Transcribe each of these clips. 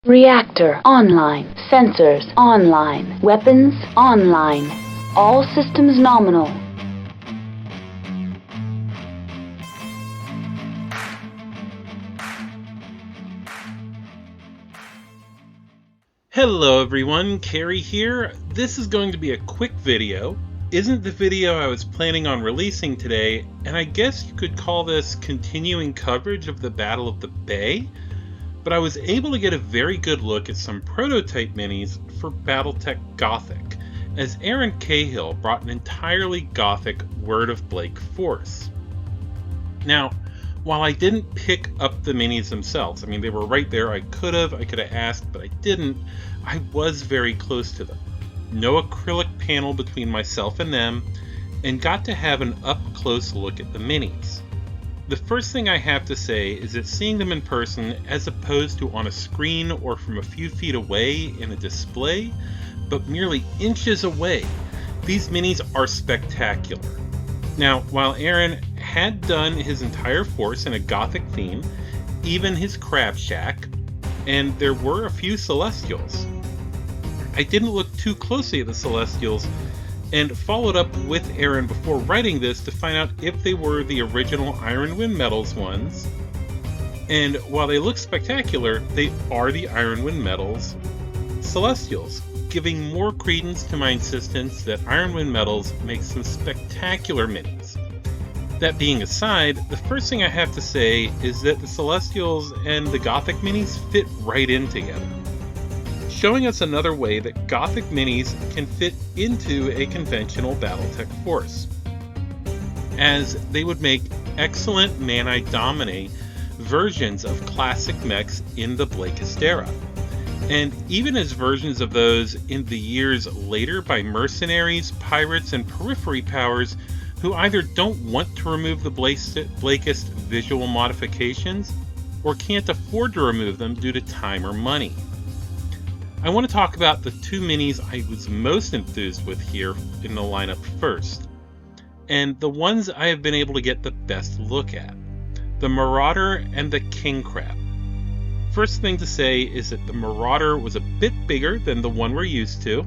Reactor online. Sensors online. Weapons online. All systems nominal. Hello everyone, Carrie here. This is going to be a quick video. Isn't the video I was planning on releasing today, and I guess you could call this continuing coverage of the Battle of the Bay, but I was able to get a very good look at some prototype minis for BattleTech Gothic, as Aaron Cahill brought an entirely Gothic Word of Blake force. Now, while I didn't pick up the minis themselves, I mean they were right there, I could have asked, but I didn't, I was very close to them. No acrylic panel between myself and them, and got to have an up-close look at the minis. The first thing I have to say is that seeing them in person, as opposed to on a screen or from a few feet away in a display, but merely inches away, these minis are spectacular. Now, while Aaron had done his entire force in a Gothic theme, even his crab shack, and there were a few Celestials. I didn't look too closely at the Celestials, and followed up with Aaron before writing this to find out if they were the original Iron Wind Metals ones. And while they look spectacular, they are the Iron Wind Metals Celestials, giving more credence to my insistence that Iron Wind Metals makes some spectacular minis. That being aside, the first thing I have to say is that the Celestials and the Gothic minis fit right in together, showing us another way that Gothic minis can fit into a conventional BattleTech force, as they would make excellent Mani Domini versions of classic mechs in the Blakist era, and even as versions of those in the years later by mercenaries, pirates, and periphery powers who either don't want to remove the Blakist visual modifications or can't afford to remove them due to time or money. I want to talk about the two minis I was most enthused with here in the lineup first, and the ones I have been able to get the best look at, the Marauder and the King Crab. First thing to say is that the Marauder was a bit bigger than the one we're used to.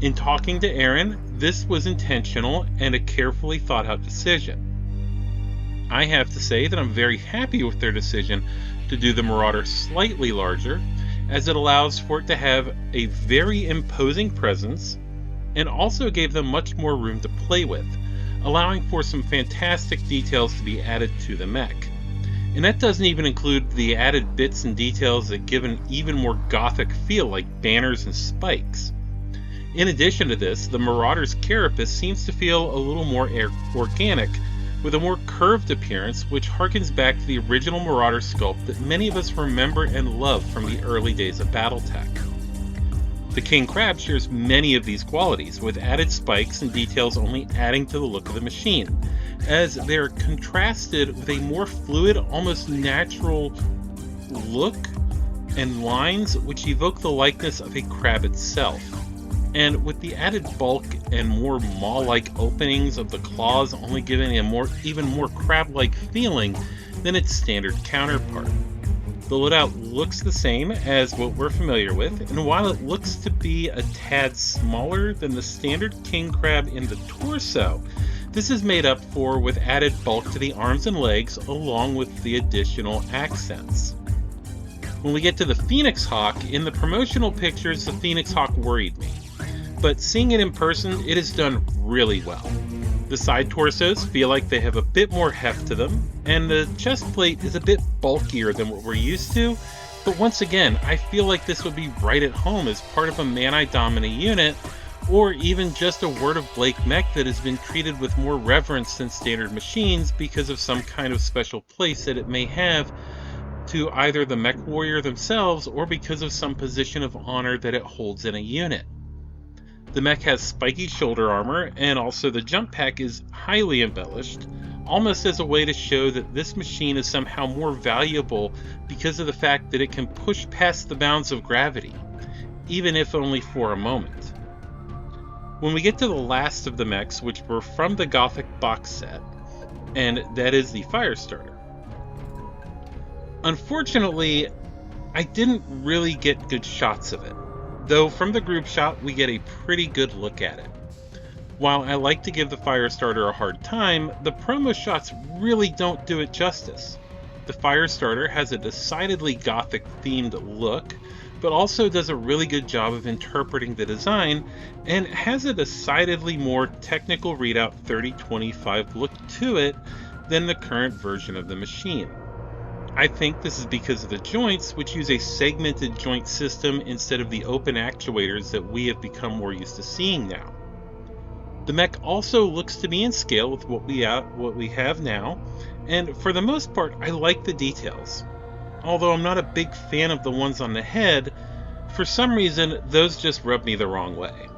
In talking to Aaron, this was intentional and a carefully thought out decision. I have to say that I'm very happy with their decision to do the Marauder slightly larger, as it allows for it to have a very imposing presence and also gave them much more room to play with, allowing for some fantastic details to be added to the mech. And that doesn't even include the added bits and details that give an even more Gothic feel, like banners and spikes. In addition to this, the Marauder's carapace seems to feel a little more organic, with a more curved appearance, which harkens back to the original Marauder sculpt that many of us remember and love from the early days of BattleTech. The King Crab shares many of these qualities, with added spikes and details only adding to the look of the machine, as they are contrasted with a more fluid, almost natural look and lines which evoke the likeness of a crab itself. And with the added bulk and more maw-like openings of the claws only giving a even more crab-like feeling than its standard counterpart. The loadout looks the same as what we're familiar with, and while it looks to be a tad smaller than the standard king crab in the torso, this is made up for with added bulk to the arms and legs along with the additional accents. When we get to the Phoenix Hawk, in the promotional pictures the Phoenix Hawk worried me, but seeing it in person, it is done really well. The side torsos feel like they have a bit more heft to them, and the chest plate is a bit bulkier than what we're used to, but once again, I feel like this would be right at home as part of a Mani Domini unit, or even just a Word of Blake mech that has been treated with more reverence than standard machines because of some kind of special place that it may have to either the Mechwarrior themselves or because of some position of honor that it holds in a unit. The mech has spiky shoulder armor, and also the jump pack is highly embellished, almost as a way to show that this machine is somehow more valuable because of the fact that it can push past the bounds of gravity, even if only for a moment. When we get to the last of the mechs, which were from the Gothic box set, and that is the Firestarter. Unfortunately, I didn't really get good shots of it, though from the group shot we get a pretty good look at it. While I like to give the Firestarter a hard time, the promo shots really don't do it justice. The Firestarter has a decidedly Gothic themed look, but also does a really good job of interpreting the design, and has a decidedly more technical readout 3025 look to it than the current version of the machine. I think this is because of the joints, which use a segmented joint system instead of the open actuators that we have become more used to seeing now. The mech also looks to be in scale with what we have now, and for the most part I like the details. Although I'm not a big fan of the ones on the head, for some reason those just rub me the wrong way.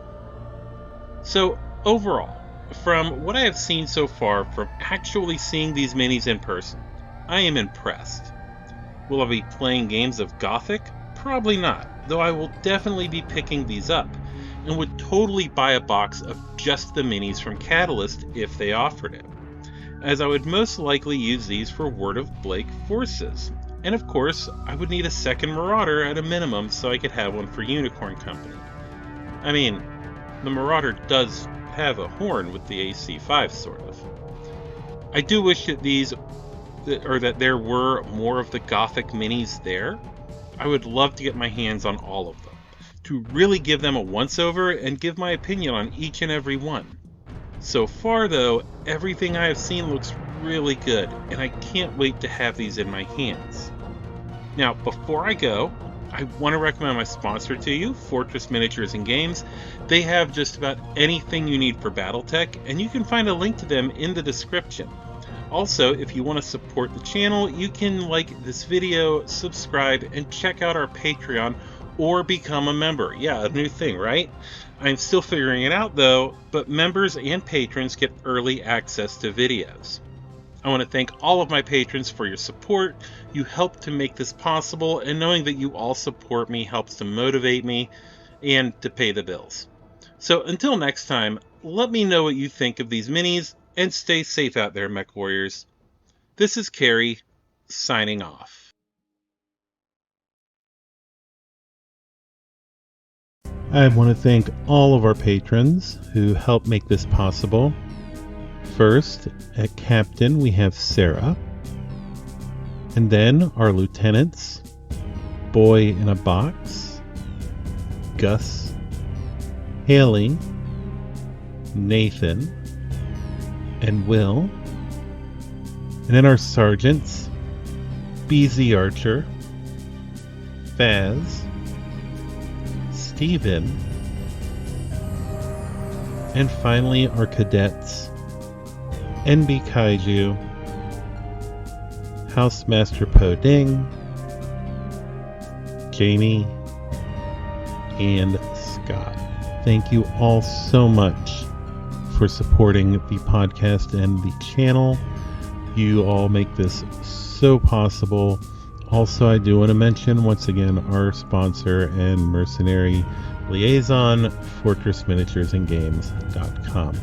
So overall, from what I have seen so far from actually seeing these minis in person, I am impressed. Will I be playing games of Gothic? Probably not, though I will definitely be picking these up, and would totally buy a box of just the minis from Catalyst if they offered it, as I would most likely use these for Word of Blake forces. And of course, I would need a second Marauder at a minimum so I could have one for Unicorn Company. I mean, the Marauder does have a horn with the AC5 sort of. I do wish that there were more of the Gothic minis there. I would love to get my hands on all of them, to really give them a once-over and give my opinion on each and every one. So far though, everything I have seen looks really good, and I can't wait to have these in my hands. Now, before I go, I want to recommend my sponsor to you, Fortress Miniatures and Games. They have just about anything you need for BattleTech, and you can find a link to them in the description. Also, if you want to support the channel, you can like this video, subscribe, and check out our Patreon, or become a member. Yeah, a new thing, right? I'm still figuring it out though, but members and patrons get early access to videos. I want to thank all of my patrons for your support. You help to make this possible, and knowing that you all support me helps to motivate me and to pay the bills. So until next time, let me know what you think of these minis, and stay safe out there, Mech Warriors. This is Carrie, signing off. I want to thank all of our patrons who help make this possible. First, at Captain, we have Sarah. And then our lieutenants, Boy in a Box, Gus, Haley, Nathan, and Will. And then our sergeants, BZ Archer, Faz, Steven, and finally our cadets, NB Kaiju, Housemaster Poding, Jamie, and Scott. Thank you all so much for supporting the podcast and the channel. You all make this so possible. Also, I do want to mention once again our sponsor and mercenary liaison, FortressMiniaturesandGames.com.